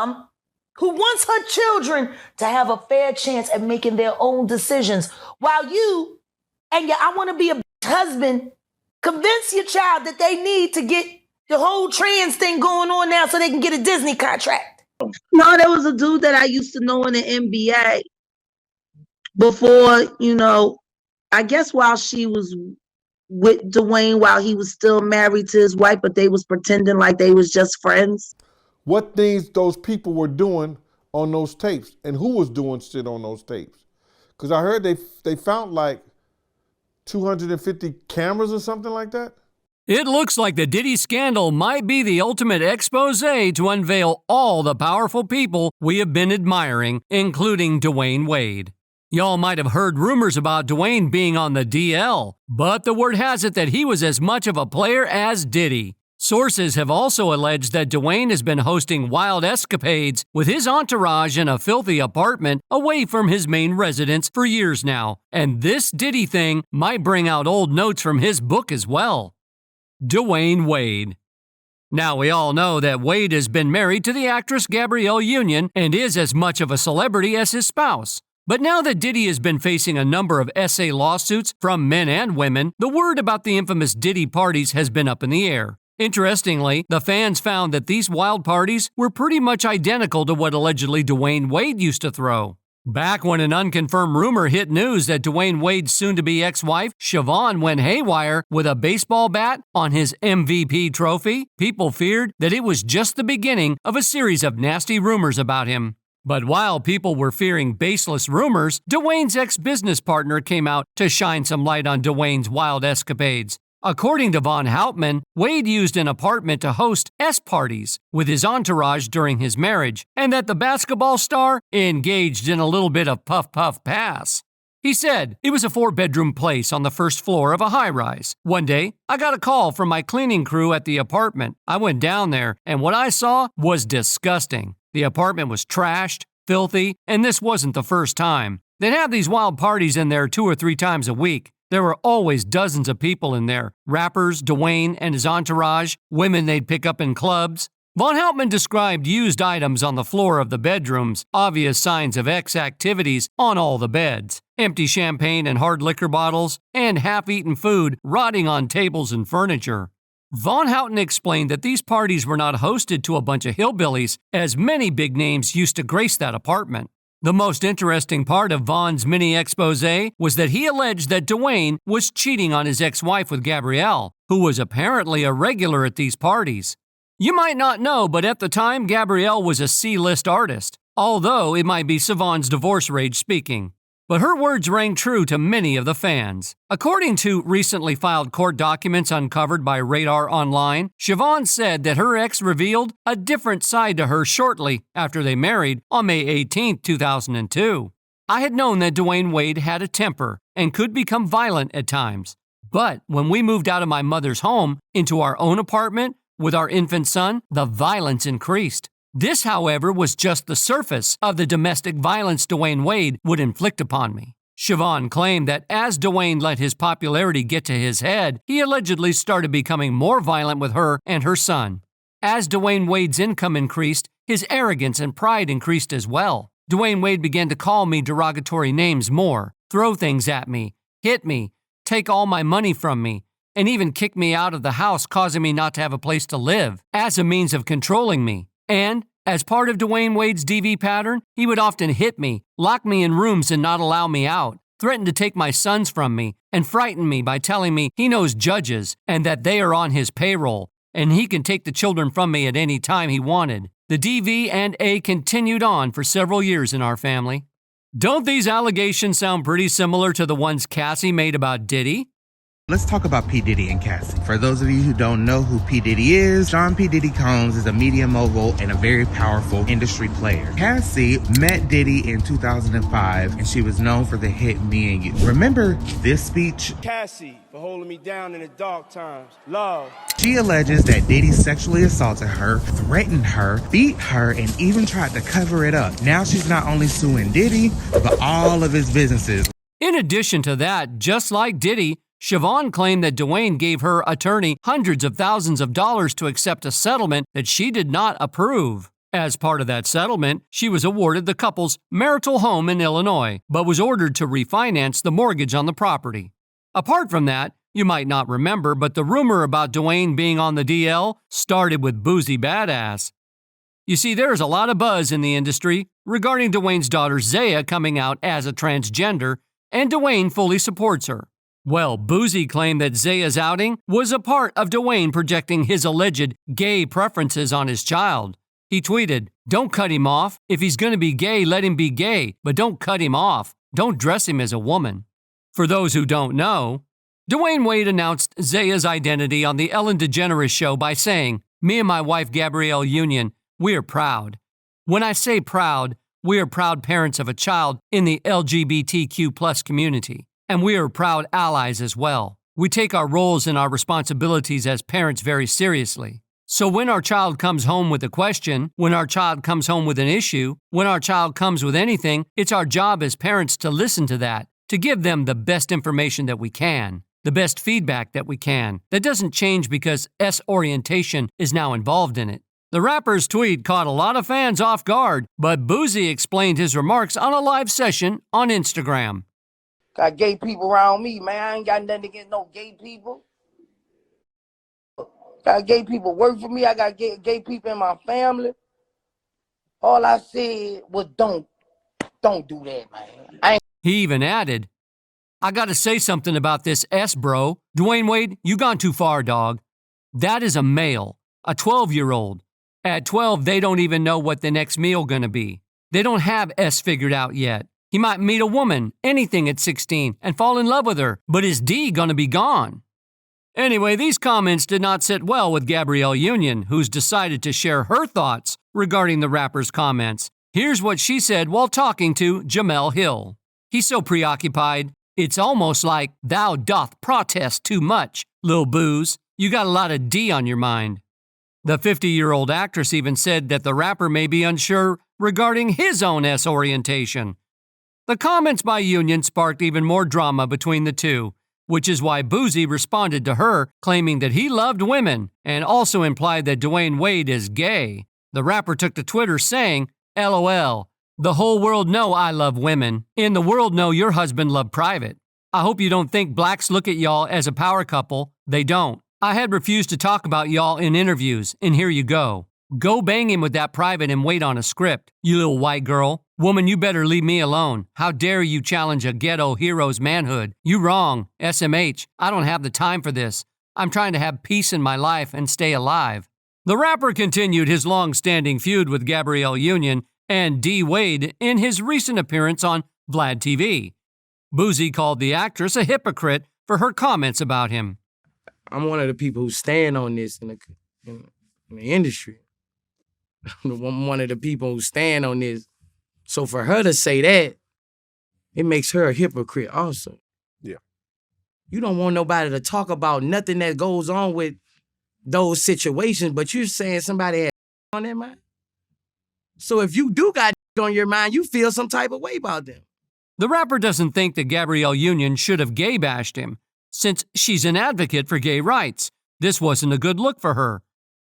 mom who wants her children to have a fair chance at making their own decisions, while you and your I want to be a husband convince your child that they need to get the whole trans thing going on now so they can get a Disney contract. No, there was a dude that I used to know in the NBA before, I guess while she was with Dwyane, while he was still married to his wife, but they was pretending like they was just friends. What things those people were doing on those tapes and who was doing shit on those tapes? Because I heard they found like 250 cameras or something like that. It looks like the Diddy scandal might be the ultimate expose to unveil all the powerful people we have been admiring, including Dwyane Wade. Y'all might have heard rumors about Dwyane being on the DL, but the word has it that he was as much of a player as Diddy. Sources have also alleged that Dwyane has been hosting wild escapades with his entourage in a filthy apartment away from his main residence for years now, and this Diddy thing might bring out old notes from his book as well. Dwyane Wade. Now, we all know that Wade has been married to the actress Gabrielle Union and is as much of a celebrity as his spouse. But now that Diddy has been facing a number of SA lawsuits from men and women, the word about the infamous Diddy parties has been up in the air. Interestingly, the fans found that these wild parties were pretty much identical to what allegedly Dwyane Wade used to throw. Back when an unconfirmed rumor hit news that Dwyane Wade's soon-to-be ex-wife, Siobhan, went haywire with a baseball bat on his MVP trophy, people feared that it was just the beginning of a series of nasty rumors about him. But while people were fearing baseless rumors, Dwyane's ex-business partner came out to shine some light on Dwyane's wild escapades. According to Von Houtman, Wade used an apartment to host S-parties with his entourage during his marriage, and that the basketball star engaged in a little bit of puff puff pass. He said it was a 4-bedroom place on the first floor of a high-rise. One day, I got a call from my cleaning crew at the apartment. I went down there, and what I saw was disgusting. The apartment was trashed, filthy, and this wasn't the first time. They'd have these wild parties in there 2 or 3 times a week. There were always dozens of people in there, rappers, Dwyane and his entourage, women they'd pick up in clubs. Von Houtman described used items on the floor of the bedrooms, obvious signs of ex-activities on all the beds, empty champagne and hard liquor bottles, and half-eaten food rotting on tables and furniture. Von Houtman explained that these parties were not hosted to a bunch of hillbillies, as many big names used to grace that apartment. The most interesting part of Von's mini expose was that he alleged that Dwyane was cheating on his ex-wife with Gabrielle, who was apparently a regular at these parties. You might not know, but at the time, Gabrielle was a C-list artist, although it might be Siobhan's divorce rage speaking. But her words rang true to many of the fans. According to recently filed court documents uncovered by Radar Online, Siobhan said that her ex revealed a different side to her shortly after they married on May 18, 2002. I had known that Dwyane Wade had a temper and could become violent at times. But when we moved out of my mother's home into our own apartment with our infant son, the violence increased. This, however, was just the surface of the domestic violence Dwyane Wade would inflict upon me. Siobhan claimed that as Dwyane let his popularity get to his head, he allegedly started becoming more violent with her and her son. As Dwyane Wade's income increased, his arrogance and pride increased as well. Dwyane Wade began to call me derogatory names more, throw things at me, hit me, take all my money from me, and even kick me out of the house, causing me not to have a place to live, as a means of controlling me. And, as part of Dwyane Wade's DV pattern, he would often hit me, lock me in rooms and not allow me out, threaten to take my sons from me, and frighten me by telling me he knows judges and that they are on his payroll, and he can take the children from me at any time he wanted. The DV and A continued on for several years in our family. Don't these allegations sound pretty similar to the ones Cassie made about Diddy? Let's talk about P. Diddy and Cassie. For those of you who don't know who P. Diddy is, John P. Diddy Combs is a media mogul and a very powerful industry player. Cassie met Diddy in 2005, and she was known for the hit Me and You. Remember this speech? Cassie, for holding me down in the dark times. Love. She alleges that Diddy sexually assaulted her, threatened her, beat her, and even tried to cover it up. Now she's not only suing Diddy, but all of his businesses. In addition to that, just like Diddy, Siobhan claimed that Dwyane gave her attorney hundreds of thousands of dollars to accept a settlement that she did not approve. As part of that settlement, she was awarded the couple's marital home in Illinois, but was ordered to refinance the mortgage on the property. Apart from that, you might not remember, but the rumor about Dwyane being on the DL started with Boozy Badass. You see, there is a lot of buzz in the industry regarding Dwyane's daughter Zaya coming out as a transgender, and Dwyane fully supports her. Well, Boozy claimed that Zaya's outing was a part of Dwyane projecting his alleged gay preferences on his child. He tweeted, "Don't cut him off. If he's going to be gay, let him be gay, but don't cut him off. Don't dress him as a woman." For those who don't know, Dwyane Wade announced Zaya's identity on the Ellen DeGeneres show by saying, "Me and my wife Gabrielle Union, we are proud. When I say proud, we are proud parents of a child in the LGBTQ plus community, and we are proud allies as well. We take our roles and our responsibilities as parents very seriously. So when our child comes home with a question, when our child comes home with an issue, when our child comes with anything, it's our job as parents to listen to that, to give them the best information that we can, the best feedback that we can. That doesn't change because S-orientation is now involved in it." The rapper's tweet caught a lot of fans off guard, but Boozy explained his remarks on a live session on Instagram. Got gay people around me, man. I ain't got nothing against no gay people. Got gay people work for me. I got gay people in my family. All I said was don't do that, man. He even added, "I gotta say something about this S, bro. Dwyane Wade, you gone too far, dog. That is a male, a 12-year-old. At 12, they don't even know what the next meal gonna be. They don't have S figured out yet. He might meet a woman, anything at 16, and fall in love with her, but is D gonna be gone?" Anyway, these comments did not sit well with Gabrielle Union, who's decided to share her thoughts regarding the rapper's comments. Here's what she said while talking to Jamel Hill. "He's so preoccupied. It's almost like thou doth protest too much, Lil Booze. You got a lot of D on your mind." The 50-year-old actress even said that the rapper may be unsure regarding his own S orientation. The comments by Union sparked even more drama between the two, which is why Boozy responded to her, claiming that he loved women and also implied that Dwyane Wade is gay. The rapper took to Twitter saying, "LOL, the whole world know I love women. In the world know your husband love private. I hope you don't think blacks look at y'all as a power couple. They don't. I had refused to talk about y'all in interviews, and here you go. Go bang him with that private and wait on a script, you little white girl. Woman, you better leave me alone. How dare you challenge a ghetto hero's manhood? You wrong, SMH. I don't have the time for this. I'm trying to have peace in my life and stay alive." The rapper continued his long-standing feud with Gabrielle Union and D. Wade in his recent appearance on Vlad TV. Boozy called the actress a hypocrite for her comments about him. I'm one of the people who stand on this in the industry. I'm one of the people who stand on this. So for her to say that, it makes her a hypocrite also. Yeah. You don't want nobody to talk about nothing that goes on with those situations, but you're saying somebody has on their mind. So if you do got on your mind, you feel some type of way about them. The rapper doesn't think that Gabrielle Union should have gay bashed him, since she's an advocate for gay rights. This wasn't a good look for her.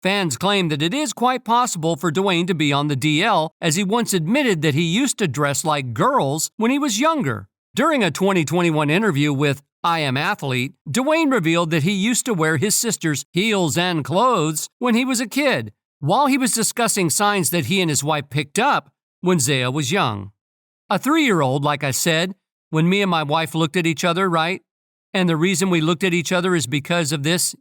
Fans claim that it is quite possible for Dwyane to be on the DL, as he once admitted that he used to dress like girls when he was younger. During a 2021 interview with I Am Athlete, Dwyane revealed that he used to wear his sister's heels and clothes when he was a kid, while he was discussing signs that he and his wife picked up when Zaya was young. A 3-year-old, like I said, when me and my wife looked at each other, right? And the reason we looked at each other is because of this,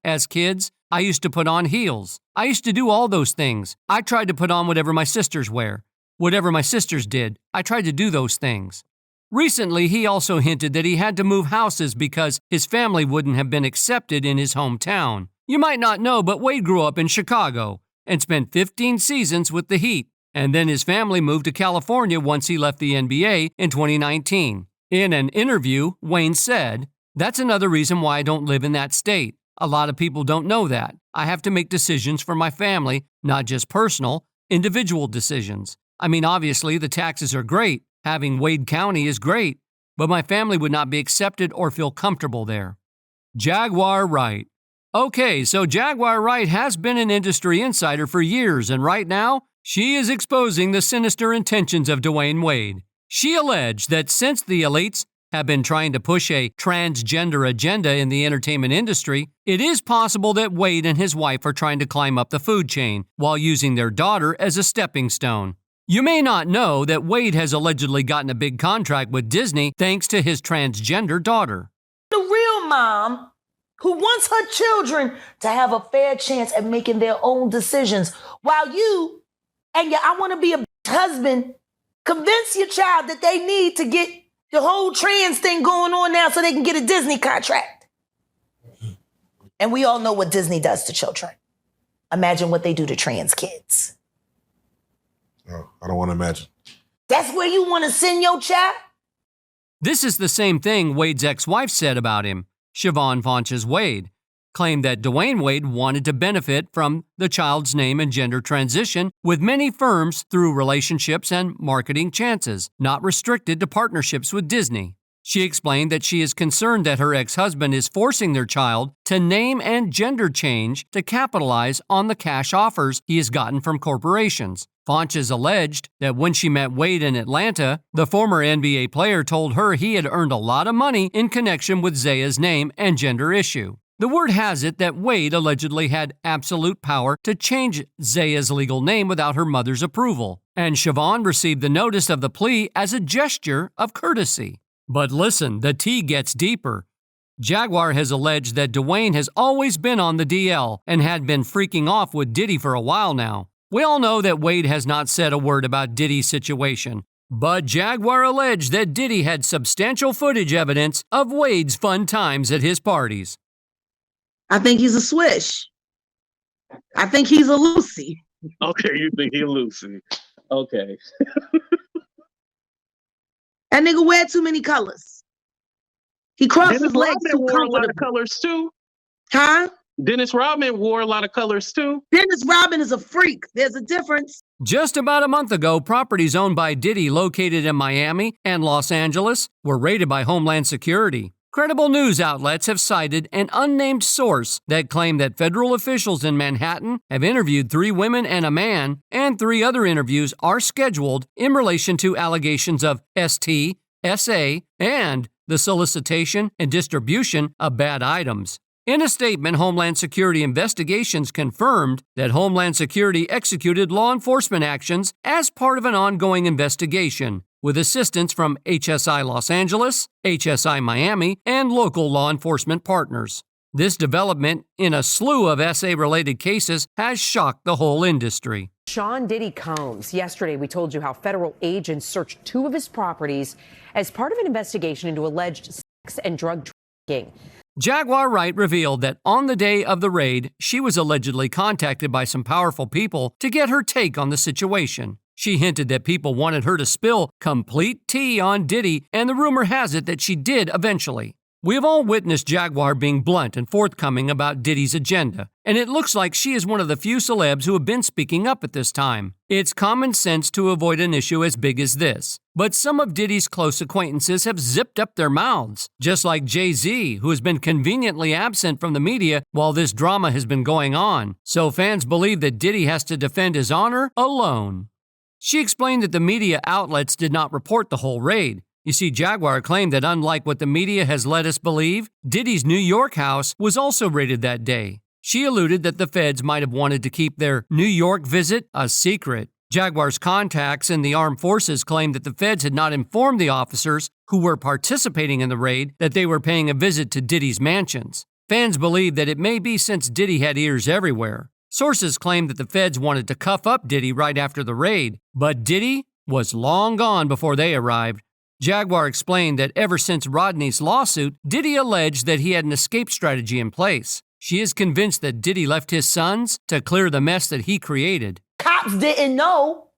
as kids, I used to put on heels. I used to do all those things. I tried to put on whatever my sisters wear. Whatever my sisters did, I tried to do those things. Recently, he also hinted that he had to move houses because his family wouldn't have been accepted in his hometown. You might not know, but Wade grew up in Chicago and spent 15 seasons with the Heat, and then his family moved to California once he left the NBA in 2019. In an interview, Wayne said, "That's another reason why I don't live in that state. A lot of people don't know that. I have to make decisions for my family, not just personal, individual decisions. I mean, obviously, the taxes are great. Having Wade County is great, but my family would not be accepted or feel comfortable there." Jaguar Wright. Okay, so Jaguar Wright has been an industry insider for years, and right now, she is exposing the sinister intentions of Dwyane Wade. She alleged that since the elites have been trying to push a transgender agenda in the entertainment industry, it is possible that Wade and his wife are trying to climb up the food chain while using their daughter as a stepping stone. You may not know that Wade has allegedly gotten a big contract with Disney thanks to his transgender daughter. The real mom who wants her children to have a fair chance at making their own decisions, while you and your I want to be a husband convince your child that they need to get the whole trans thing going on now so they can get a Disney contract. And we all know what Disney does to children. Imagine what they do to trans kids. Oh, I don't want to imagine. That's where you want to send your child? This is the same thing Wade's ex-wife said about him. Siobhan Fonches Wade claimed that Dwyane Wade wanted to benefit from the child's name and gender transition with many firms through relationships and marketing chances, not restricted to partnerships with Disney. She explained that she is concerned that her ex-husband is forcing their child to name and gender change to capitalize on the cash offers he has gotten from corporations. Fonches alleged that when she met Wade in Atlanta, the former NBA player told her he had earned a lot of money in connection with Zaya's name and gender issue. The word has it that Wade allegedly had absolute power to change Zaya's legal name without her mother's approval, and Siobhan received the notice of the plea as a gesture of courtesy. But listen, the tea gets deeper. Jaguar has alleged that Dwyane has always been on the DL and had been freaking off with Diddy for a while now. We all know that Wade has not said a word about Diddy's situation, but Jaguar alleged that Diddy had substantial footage evidence of Wade's fun times at his parties. I think he's a swish. I think he's a Lucy. Okay, you think he's Lucy. Okay. That nigga wear too many colors. He crosses Dennis legs Rodman too wore a lot of comfortably. colors too. Huh? Dennis Rodman wore a lot of colors too. Dennis Rodman is a freak. There's a difference. Just about a month ago, properties owned by Diddy located in Miami and Los Angeles were raided by Homeland Security. Credible news outlets have cited an unnamed source that claimed that federal officials in Manhattan have interviewed 3 women and a man, and 3 other interviews are scheduled in relation to allegations of ST, SA, and the solicitation and distribution of bad items. In a statement, Homeland Security Investigations confirmed that Homeland Security executed law enforcement actions as part of an ongoing investigation, with assistance from HSI Los Angeles, HSI Miami, and local law enforcement partners. This development in a slew of SA-related cases has shocked the whole industry. Sean Diddy Combs. Yesterday, we told you how federal agents searched 2 of his properties as part of an investigation into alleged sex and drug trafficking. Jaguar Wright revealed that on the day of the raid, she was allegedly contacted by some powerful people to get her take on the situation. She hinted that people wanted her to spill complete tea on Diddy, and the rumor has it that she did eventually. We have all witnessed Jaguar being blunt and forthcoming about Diddy's agenda, and it looks like she is one of the few celebs who have been speaking up at this time. It's common sense to avoid an issue as big as this, but some of Diddy's close acquaintances have zipped up their mouths, just like Jay-Z, who has been conveniently absent from the media while this drama has been going on, so fans believe that Diddy has to defend his honor alone. She explained that the media outlets did not report the whole raid. You see, Jaguar claimed that unlike what the media has led us believe, Diddy's New York house was also raided that day. She alluded that the feds might have wanted to keep their New York visit a secret. Jaguar's contacts in the armed forces claimed that the feds had not informed the officers who were participating in the raid that they were paying a visit to Diddy's mansions. Fans believe that it may be since Diddy had ears everywhere. Sources claim that the feds wanted to cuff up Diddy right after the raid, but Diddy was long gone before they arrived. Jaguar explained that ever since Rodney's lawsuit, Diddy alleged that he had an escape strategy in place. She is convinced that Diddy left his sons to clear the mess that he created. Cops didn't know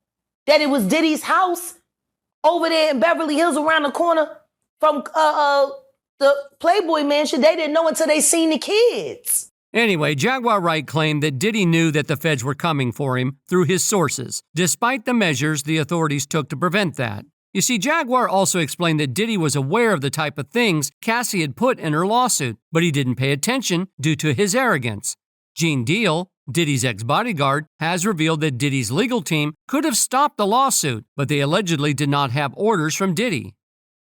that it was Diddy's house over there in Beverly Hills around the corner from the Playboy Mansion. They didn't know until they seen the kids. Anyway, Jaguar Wright claimed that Diddy knew that the feds were coming for him through his sources, despite the measures the authorities took to prevent that. You see, Jaguar also explained that Diddy was aware of the type of things Cassie had put in her lawsuit, but he didn't pay attention due to his arrogance. Gene Deal, Diddy's ex-bodyguard, has revealed that Diddy's legal team could have stopped the lawsuit, but they allegedly did not have orders from Diddy.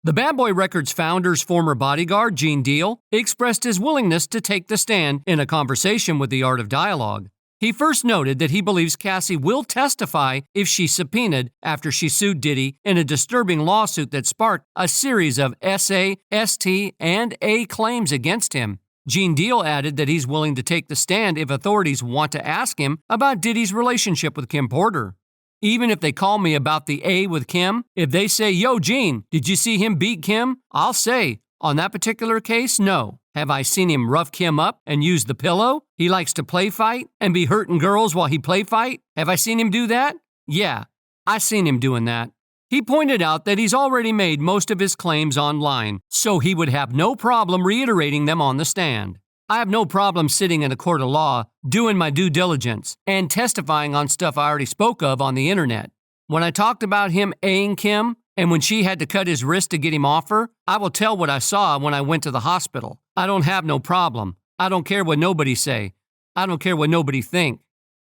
The Bad Boy Records founder's former bodyguard, Gene Deal, expressed his willingness to take the stand in a conversation with The Art of Dialogue. He first noted that he believes Cassie will testify if she's subpoenaed after she sued Diddy in a disturbing lawsuit that sparked a series of SA, ST, and A claims against him. Gene Deal added that he's willing to take the stand if authorities want to ask him about Diddy's relationship with Kim Porter. Even if they call me about the A with Kim, if they say, "Yo, Gene, did you see him beat Kim?" I'll say, on that particular case, no. Have I seen him rough Kim up and use the pillow? He likes to play fight and be hurting girls while he play fight. Have I seen him do that? Yeah, I seen him doing that. He pointed out that he's already made most of his claims online, so he would have no problem reiterating them on the stand. I have no problem sitting in a court of law, doing my due diligence, and testifying on stuff I already spoke of on the internet. When I talked about him A-ing Kim, and when she had to cut his wrist to get him off her, I will tell what I saw when I went to the hospital. I don't have no problem. I don't care what nobody say. I don't care what nobody think.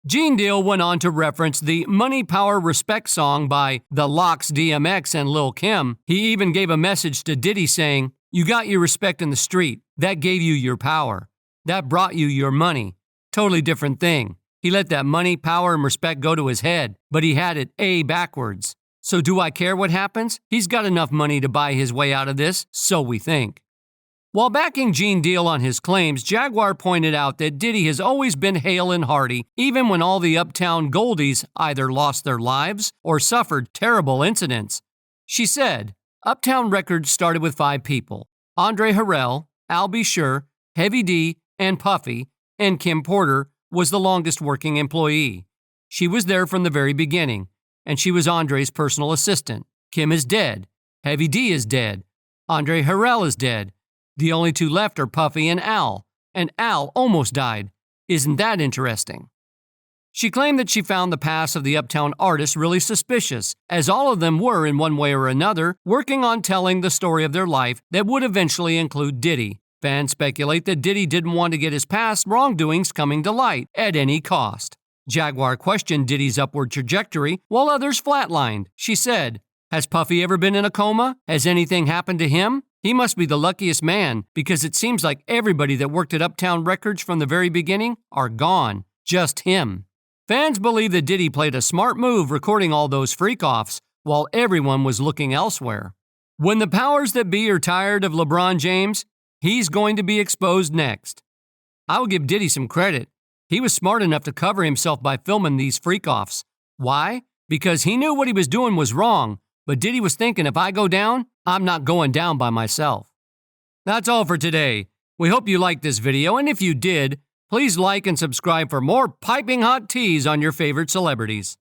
Gene Deal went on to reference the Money, Power, Respect song by The Lox, DMX, and Lil' Kim. He even gave a message to Diddy saying, "You got your respect in the street. That gave you your power. That brought you your money." Totally different thing. He let that money, power, and respect go to his head, but he had it A backwards. So do I care what happens? He's got enough money to buy his way out of this, so we think. While backing Gene Deal on his claims, Jaguar pointed out that Diddy has always been hale and hearty, even when all the uptown goldies either lost their lives or suffered terrible incidents. She said, Uptown Records started with 5 people: Andre Harrell, Al B. Sure, Heavy D, and Puffy, and Kim Porter was the longest working employee. She was there from the very beginning, and she was Andre's personal assistant. Kim is dead. Heavy D is dead. Andre Harrell is dead. The only 2 left are Puffy and Al almost died. Isn't that interesting? She claimed that she found the past of the Uptown artists really suspicious, as all of them were, in one way or another, working on telling the story of their life that would eventually include Diddy. Fans speculate that Diddy didn't want to get his past wrongdoings coming to light at any cost. Jaguar questioned Diddy's upward trajectory, while others flatlined. She said, "Has Puffy ever been in a coma? Has anything happened to him? He must be the luckiest man, because it seems like everybody that worked at Uptown Records from the very beginning are gone. Just him." Fans believe that Diddy played a smart move recording all those freak-offs while everyone was looking elsewhere. When the powers that be are tired of LeBron James, he's going to be exposed next. I will give Diddy some credit. He was smart enough to cover himself by filming these freak-offs. Why? Because he knew what he was doing was wrong, but Diddy was thinking, if I go down, I'm not going down by myself. That's all for today. We hope you liked this video, and if you did, please like and subscribe for more piping hot teas on your favorite celebrities.